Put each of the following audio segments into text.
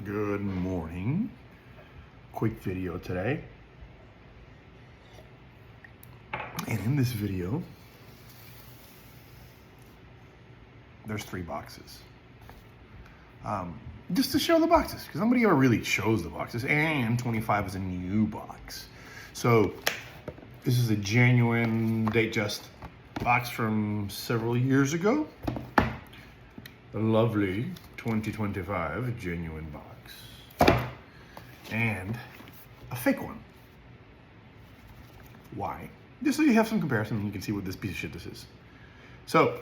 Good morning. Quick video today. And in this video, there's 3 boxes. Just to show the boxes, because nobody ever really shows the boxes, and 25 is a new box. So this is a genuine Datejust box from several years ago. The lovely 2025 genuine box. And a fake one. Why? Just so you have some comparison and you can see what this piece of shit this is. So,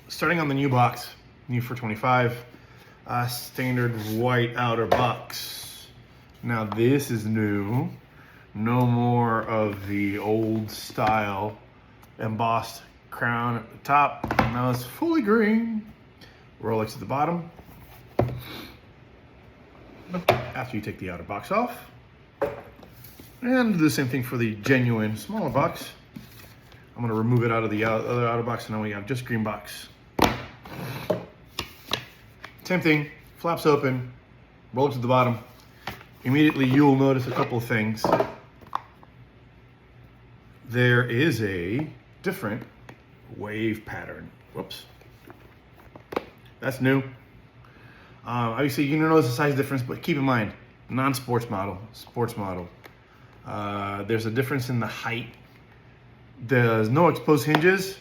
starting on the new box, new for 25, standard white outer box. Now this is new. No more of the old style embossed crown at the top. Now it's fully green. Rolex at the bottom. After you take the outer box off. And do the same thing for the genuine smaller box. I'm going to remove it out of the other outer box, and now we have just green box. Same thing, flaps open, Rolex at the bottom. Immediately you'll notice a couple of things. There is a different wave pattern. Whoops. That's new. Obviously, you notice the size difference, but keep in mind, non-sports model, sports model. There's a difference in the height. There's no exposed hinges,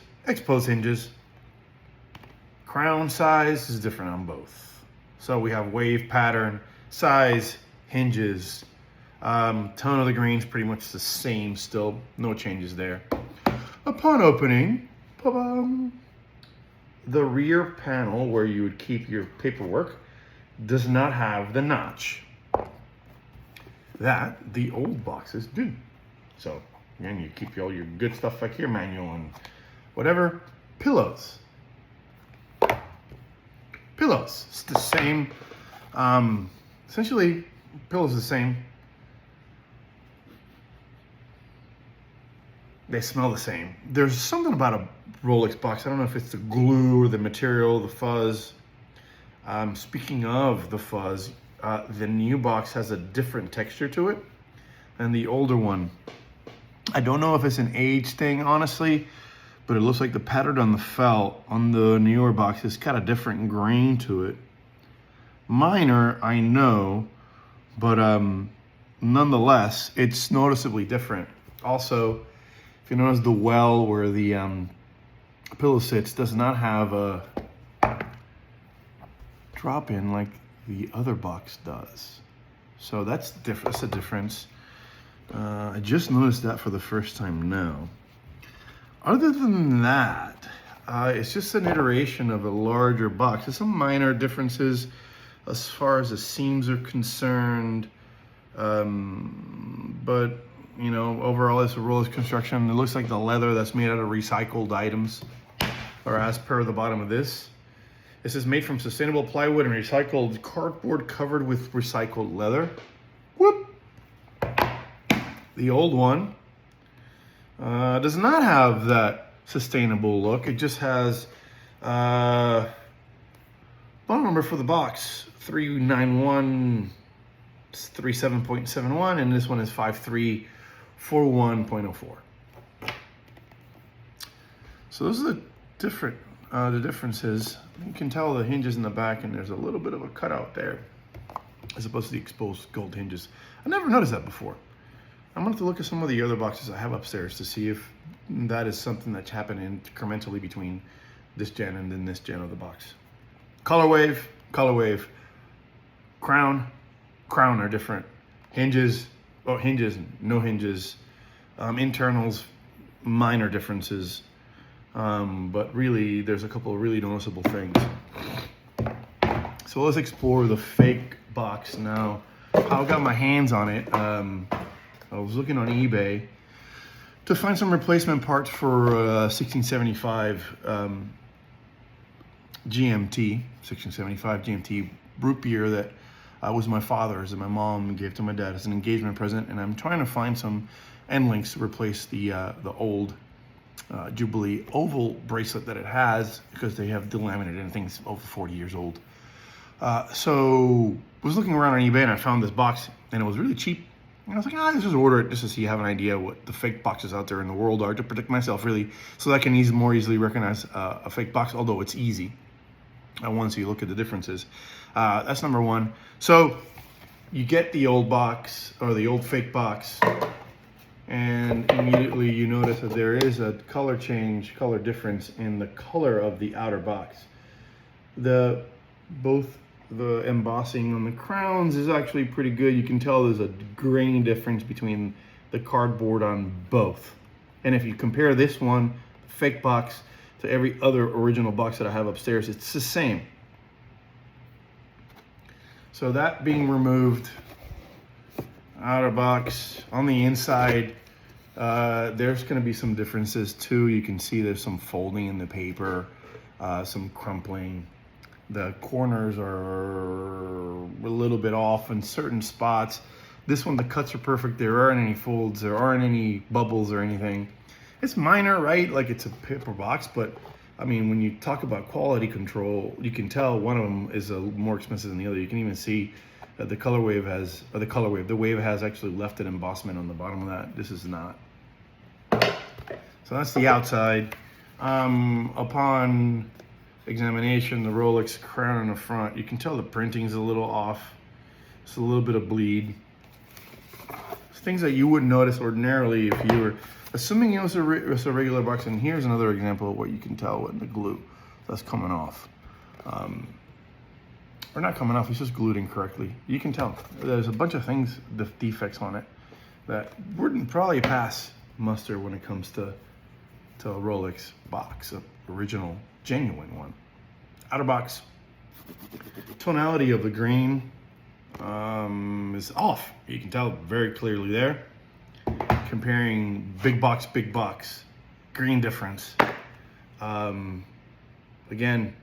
Crown size is different on both. So we have wave pattern, size, hinges. Tone of the green's pretty much the same still, no changes there. Upon opening, the rear panel where you would keep your paperwork does not have the notch that the old boxes do. So, again, you keep all your good stuff like your manual and whatever. Pillows. It's the same. Essentially, pillows the same. They smell the same. There's something about a Rolex box. I don't know if it's the glue or the material, the fuzz. Speaking of the fuzz, the new box has a different texture to it than the older one. I don't know if it's an age thing, honestly, but it looks like the pattern on the felt on the newer box has got a different grain to it. Minor, I know, but nonetheless, it's noticeably different. Also, if you notice the well where the pillow sits does not have a drop in like the other box does. So that's different. That's a difference. I just noticed that for the first time now. Other than that, it's just an iteration of a larger box. There's some minor differences as far as the seams are concerned. But, you know, overall it's a Rolex construction. It looks like the leather that's made out of recycled items, or as per the bottom of this. This is made from sustainable plywood and recycled cardboard covered with recycled leather. Whoop! The old one does not have that sustainable look. It just has phone number for the box, 39137.71, and this one is 5341.04. So those are the differences. You can tell the hinges in the back, and there's a little bit of a cutout there as opposed to the exposed gold hinges. I never noticed that before. I'm going to have to look at some of the other boxes I have upstairs to see if that is something that's happening incrementally between this gen and then this gen of the box. Color wave, crown are different. Hinges, no hinges. Internals, minor differences. But really, there's a couple of really noticeable things. So let's explore the fake box now. I got my hands on it. I was looking on eBay to find some replacement parts for 1675 GMT root beer that was my father's and my mom gave to my dad as an engagement present, and I'm trying to find some end links to replace the old Jubilee oval bracelet that it has, because they have delaminated and things over 40 years old. So I was looking around on eBay and I found this box and it was really cheap. And I was like, let's just order it just to see, have an idea what the fake boxes out there in the world are, to protect myself really, so that I can more easily recognize a fake box, although it's easy. Once you look at the differences. That's number one. So you get the old box or the old fake box, and immediately you notice that there is a color difference in the color of the outer box. Both the embossing on the crowns is actually pretty good. You can tell there's a grain difference between the cardboard on both. And if you compare this one, the fake box, to every other original box that I have upstairs, it's the same. So that being removed, outer box, on the inside, there's going to be some differences too. You can see there's some folding in the paper, some crumpling. The corners are a little bit off in certain spots. This one, the cuts are perfect. There aren't any folds. There aren't any bubbles or anything. It's minor, right? Like it's a paper box, but I mean, when you talk about quality control, you can tell one of them is more expensive than the other. You can even see that the wave has actually left an embossment on the bottom of that. This is not. So that's the outside. Upon examination, the Rolex crown in the front, you can tell the printing's a little off. It's a little bit of bleed. It's things that you wouldn't notice ordinarily if you were assuming it was a regular box. And here's another example of what you can tell with the glue that's coming off. Or not coming off, it's just glued incorrectly. You can tell there's a bunch of things, the defects on it, that wouldn't probably pass muster when it comes to a Rolex box, an original, genuine one. Outer box, tonality of the green is off. You can tell very clearly there. Comparing big box, green difference. Again,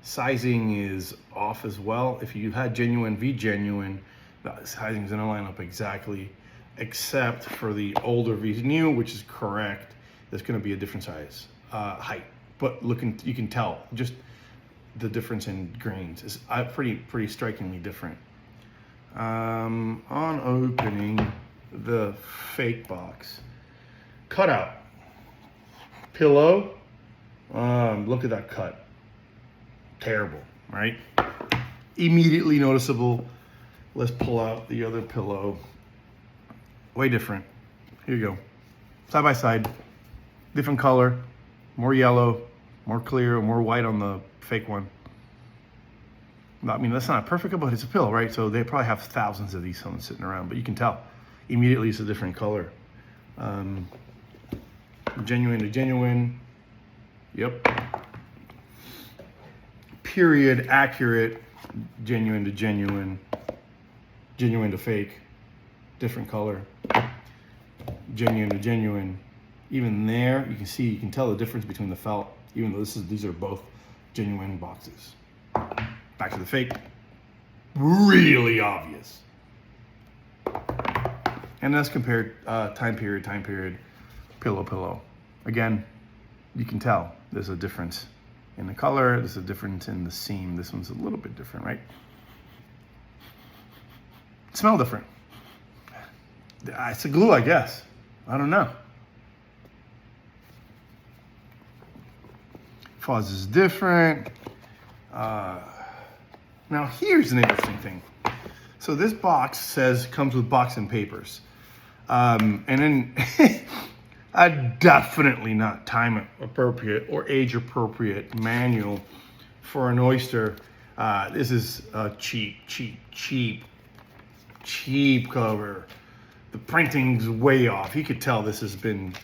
sizing is off as well. If you had genuine v genuine, the sizing is gonna line up exactly, except for the older v new, which is correct. There's gonna be a different size, height. But you can tell just the difference in grains is pretty strikingly different. On opening the fake box, cutout, pillow, look at that cut. Terrible, right? Immediately noticeable. Let's pull out the other pillow. Way different. Here you go. Side by side, different color, more yellow, more clear, more white on the fake one. I mean, that's not perfect, but it's a pillow, right? So they probably have thousands of these sitting around, but you can tell immediately it's a different color. Genuine to genuine. Yep. Period, accurate. Genuine to genuine. Genuine to fake. Different color. Genuine to genuine. Even there, you can tell the difference between the felt, even though these are both genuine boxes. Back to the fake. Really obvious. And that's compared time period, pillow. Again, you can tell there's a difference in the color, there's a difference in the seam. This one's a little bit different, right? Smell different. It's a glue, I guess. I don't know. Fuzz is different. Now here's an interesting thing. So this box comes with box and papers. And then a definitely not time appropriate or age appropriate manual for an oyster. This is a cheap cover. The printing's way off. You could tell this has been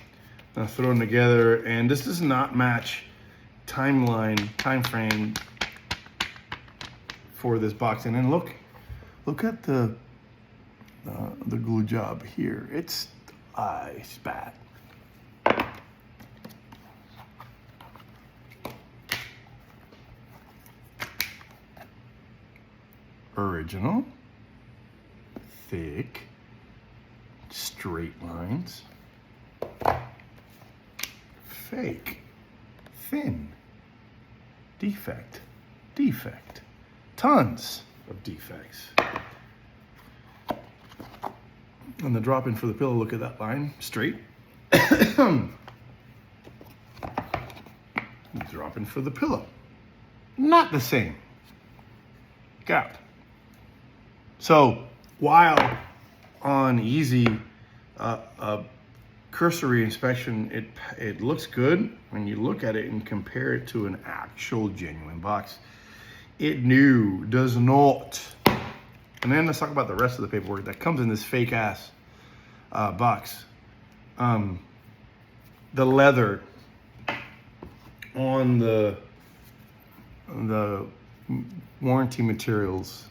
thrown together, and this does not match time frame for this box. And then look at the glue job here. It's bad. Original, thick, straight lines. Fake, thin, defect. tons of defects. And the drop in for the pillow, look at that line, straight. Drop in for the pillow, not the same. Gap. So while on easy cursory inspection, it looks good, when you look at it and compare it to an actual genuine box, it does not. And then let's talk about the rest of the paperwork that comes in this fake ass box. The leather on the warranty materials,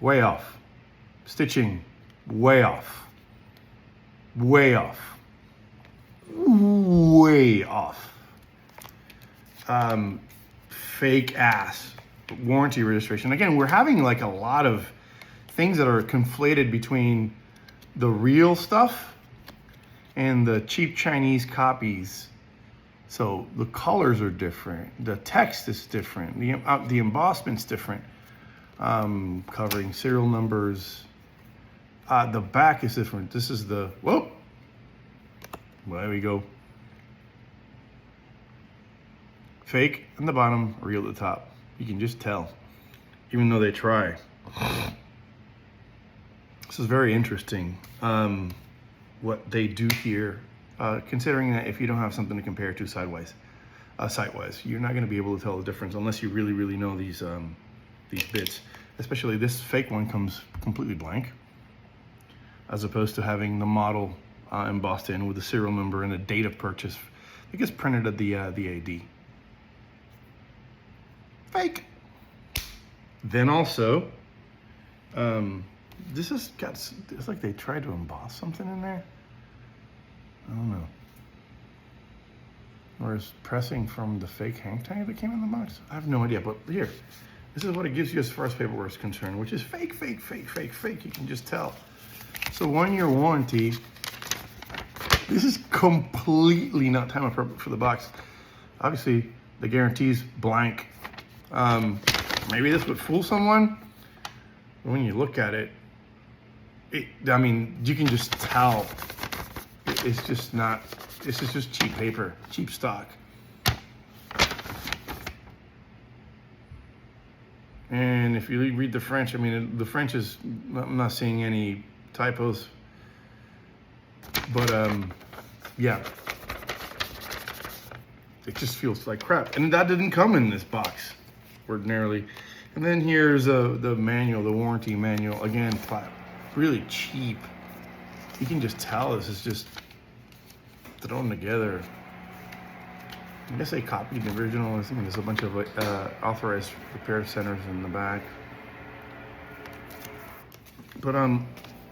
way off. Stitching, way off. Way off. Way off. Fake ass warranty registration. Again, we're having like a lot of things that are conflated between the real stuff and the cheap Chinese copies. So the colors are different, the text is different, the embossament's different, covering serial numbers. The back is different. This is the, whoa, well, there we go. Fake on the bottom, real at the top. You can just tell, even though they try. This is very interesting, what they do here, considering that if you don't have something to compare to site-wise, you're not going to be able to tell the difference unless you really, really know these bits. Especially this fake one comes completely blank, as opposed to having the model embossed in with the serial number and the date of purchase. It gets printed at the AD. Fake. Then also, this has got, it's like they tried to emboss something in there. I don't know. Or is pressing from the fake hang tag that came in the box? I have no idea, but here, this is what it gives you as far as paperwork is concerned, which is fake, fake, fake, fake, fake. You can just tell. So 1-year warranty. This is completely not time appropriate for the box. Obviously, the guarantee's blank. Maybe this would fool someone. When you look at it, I mean, you can just tell. It's just not, this is just cheap paper, cheap stock. And if you read the French, I mean, the French is, I'm not seeing any typos, but yeah, it just feels like crap. And that didn't come in this box ordinarily. And then here's the manual, the warranty manual, again, really cheap. You can just tell this is just thrown together. I guess they copied the original. I think there's a bunch of authorized repair centers in the back. But I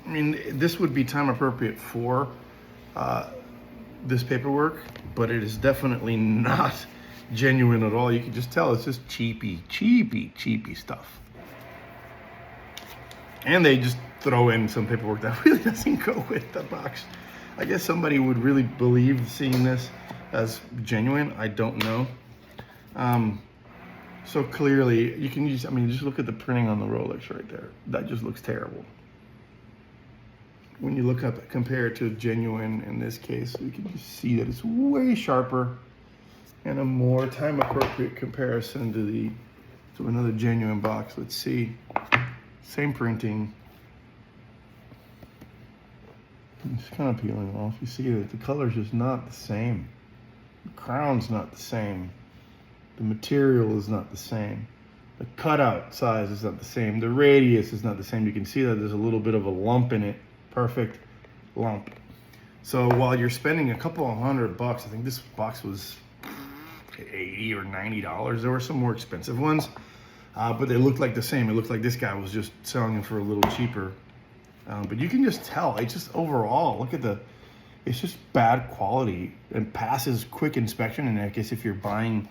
mean, this would be time appropriate for this paperwork, but it is definitely not genuine at all. You can just tell it's just cheapy stuff. And they just throw in some paperwork that really doesn't go with the box. I guess somebody would really believe seeing this as genuine. I don't know. So clearly, you can use, I mean, just look at the printing on the Rolex right there. That just looks terrible. When you look up, compare it to genuine in this case, you can just see that it's way sharper and a more time appropriate comparison to another genuine box. Let's see. Same printing. It's kind of peeling off. You see that the color's just not the same. The crown's not the same. The material is not the same. The cutout size is not the same. The radius is not the same. You can see that there's a little bit of a lump in it. Perfect lump. So while you're spending a couple of $100, I think this box was $80 or $90. There were some more expensive ones, but they looked like the same. It looked like this guy was just selling them for a little cheaper. But you can just tell, it's just overall, look at it's just bad quality and passes quick inspection. And I guess if you're buying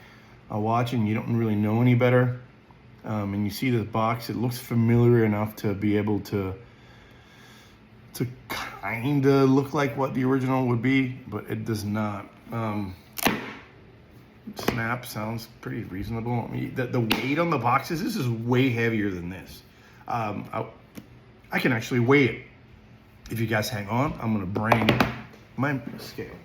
a watch and you don't really know any better, and you see this box, it looks familiar enough to be able to kind of look like what the original would be, but it does not. snap sounds pretty reasonable. I mean, the weight on the boxes, this is way heavier than this. I can actually weigh it. If you guys hang on, I'm gonna bring my scale.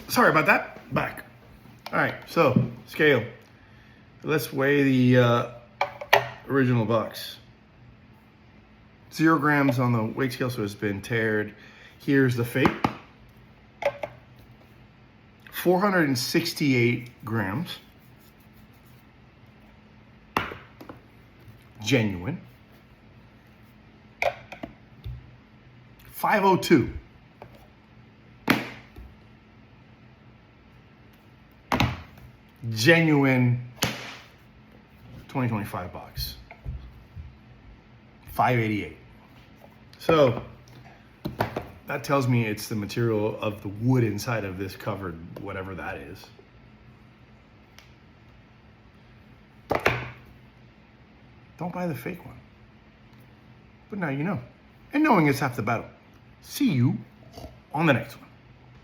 Sorry about that, back. All right, so scale. Let's weigh the original box. 0 grams on the weight scale, so it's been tared. Here's the fake. 468 grams. Genuine. 502. Genuine 2025 box. 588. So that tells me it's the material of the wood inside of this covered, whatever that is. Don't buy the fake one. But now you know. And knowing is half the battle. See you on the next one.